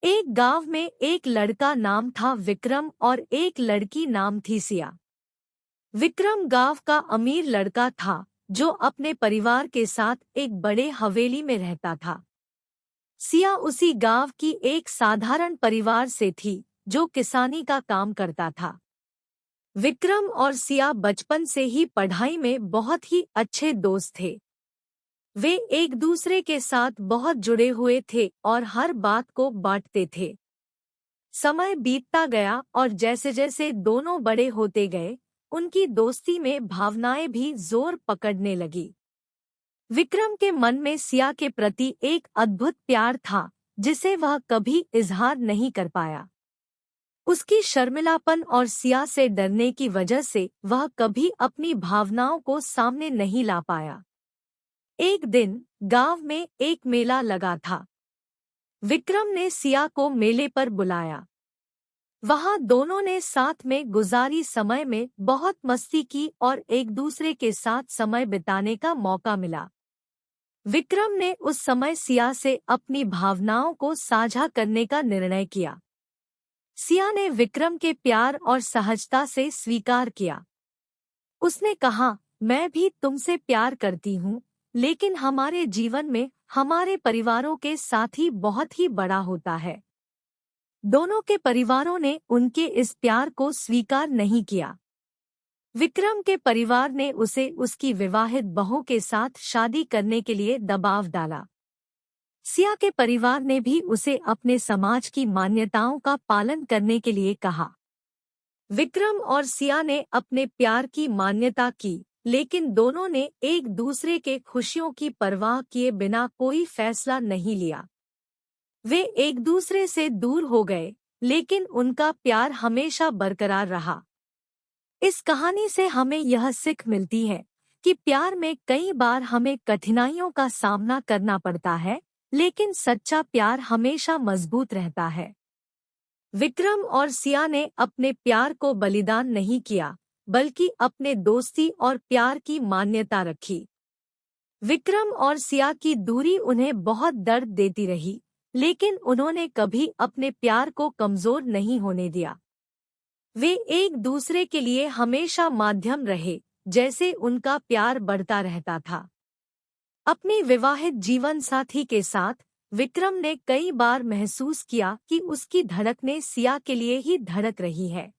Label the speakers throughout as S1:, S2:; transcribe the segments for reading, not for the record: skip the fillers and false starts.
S1: एक गांव में एक लड़का नाम था विक्रम और एक लड़की नाम थी सिया। विक्रम गांव का अमीर लड़का था जो अपने परिवार के साथ एक बड़े हवेली में रहता था। सिया उसी गांव की एक साधारण परिवार से थी जो किसानी का काम करता था। विक्रम और सिया बचपन से ही पढ़ाई में बहुत ही अच्छे दोस्त थे। वे एक दूसरे के साथ बहुत जुड़े हुए थे और हर बात को बांटते थे। समय बीतता गया और जैसे जैसे दोनों बड़े होते गए, उनकी दोस्ती में भावनाएं भी जोर पकड़ने लगी। विक्रम के मन में सिया के प्रति एक अद्भुत प्यार था जिसे वह कभी इजहार नहीं कर पाया। उसकी शर्मिलापन और सिया से डरने की वजह से वह कभी अपनी भावनाओं को सामने नहीं ला पाया। एक दिन गांव में एक मेला लगा था। विक्रम ने सिया को मेले पर बुलाया। वहां दोनों ने साथ में गुजारी समय में बहुत मस्ती की और एक दूसरे के साथ समय बिताने का मौका मिला। विक्रम ने उस समय सिया से अपनी भावनाओं को साझा करने का निर्णय किया। सिया ने विक्रम के प्यार और सहजता से स्वीकार किया। उसने कहा, मैं भी तुमसे प्यार करती हूँ, लेकिन हमारे जीवन में हमारे परिवारों के साथ ही बहुत ही बड़ा होता है। दोनों के परिवारों ने उनके इस प्यार को स्वीकार नहीं किया। विक्रम के परिवार ने उसे उसकी विवाहित बहू के साथ शादी करने के लिए दबाव डाला। सिया के परिवार ने भी उसे अपने समाज की मान्यताओं का पालन करने के लिए कहा। विक्रम और सिया ने अपने प्यार की मान्यता की, लेकिन दोनों ने एक दूसरे के खुशियों की परवाह किए बिना कोई फैसला नहीं लिया। वे एक दूसरे से दूर हो गए, लेकिन उनका प्यार हमेशा बरकरार रहा। इस कहानी से हमें यह सीख मिलती है कि प्यार में कई बार हमें कठिनाइयों का सामना करना पड़ता है, लेकिन सच्चा प्यार हमेशा मजबूत रहता है। विक्रम और सिया ने अपने प्यार को बलिदान नहीं किया, बल्कि अपने दोस्ती और प्यार की मान्यता रखी। विक्रम और सिया की दूरी उन्हें बहुत दर्द देती रही, लेकिन उन्होंने कभी अपने प्यार को कमजोर नहीं होने दिया। वे एक दूसरे के लिए हमेशा माध्यम रहे, जैसे उनका प्यार बढ़ता रहता था। अपने विवाहित जीवन साथी के साथ विक्रम ने कई बार महसूस किया कि उसकी धड़कनें सिया के लिए ही धड़क रही है।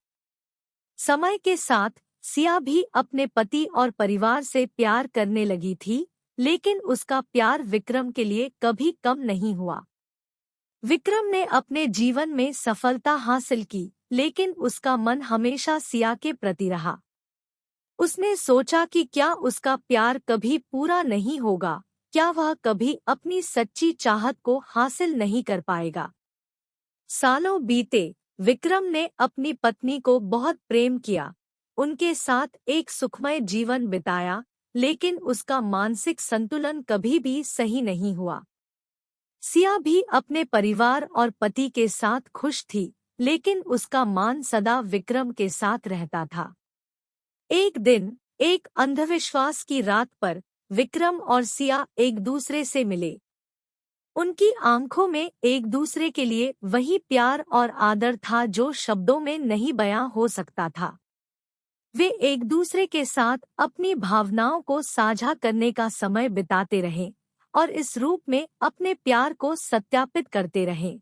S1: समय के साथ सिया भी अपने पति और परिवार से प्यार करने लगी थी, लेकिन उसका प्यार विक्रम के लिए कभी कम नहीं हुआ। विक्रम ने अपने जीवन में सफलता हासिल की, लेकिन उसका मन हमेशा सिया के प्रति रहा। उसने सोचा कि क्या उसका प्यार कभी पूरा नहीं होगा, क्या वह कभी अपनी सच्ची चाहत को हासिल नहीं कर पाएगा। सालों बीते, विक्रम ने अपनी पत्नी को बहुत प्रेम किया, उनके साथ एक सुखमय जीवन बिताया, लेकिन उसका मानसिक संतुलन कभी भी सही नहीं हुआ। सिया भी अपने परिवार और पति के साथ खुश थी, लेकिन उसका मान सदा विक्रम के साथ रहता था। एक दिन, एक अंधविश्वास की रात पर विक्रम और सिया एक दूसरे से मिले। उनकी आंखों में एक दूसरे के लिए वही प्यार और आदर था जो शब्दों में नहीं बयां हो सकता था। वे एक दूसरे के साथ अपनी भावनाओं को साझा करने का समय बिताते रहे और इस रूप में अपने प्यार को सत्यापित करते रहे।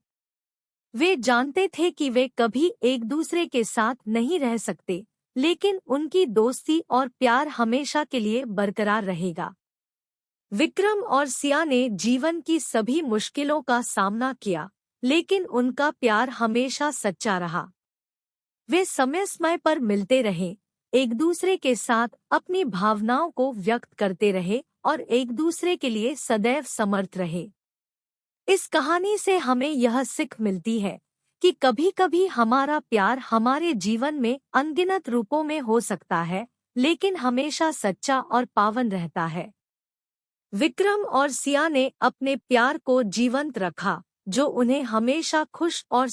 S1: वे जानते थे कि वे कभी एक दूसरे के साथ नहीं रह सकते, लेकिन उनकी दोस्ती और प्यार हमेशा के लिए बरकरार रहेगा। विक्रम और सिया ने जीवन की सभी मुश्किलों का सामना किया, लेकिन उनका प्यार हमेशा सच्चा रहा। वे समय समय पर मिलते रहे, एक दूसरे के साथ अपनी भावनाओं को व्यक्त करते रहे और एक दूसरे के लिए सदैव समर्थ रहे। इस कहानी से हमें यह सीख मिलती है कि कभी-कभी हमारा प्यार हमारे जीवन में अनगिनत रूपों में हो सकता है, लेकिन हमेशा सच्चा और पावन रहता है। विक्रम और सिया ने अपने प्यार को जीवंत रखा, जो उन्हें हमेशा खुश और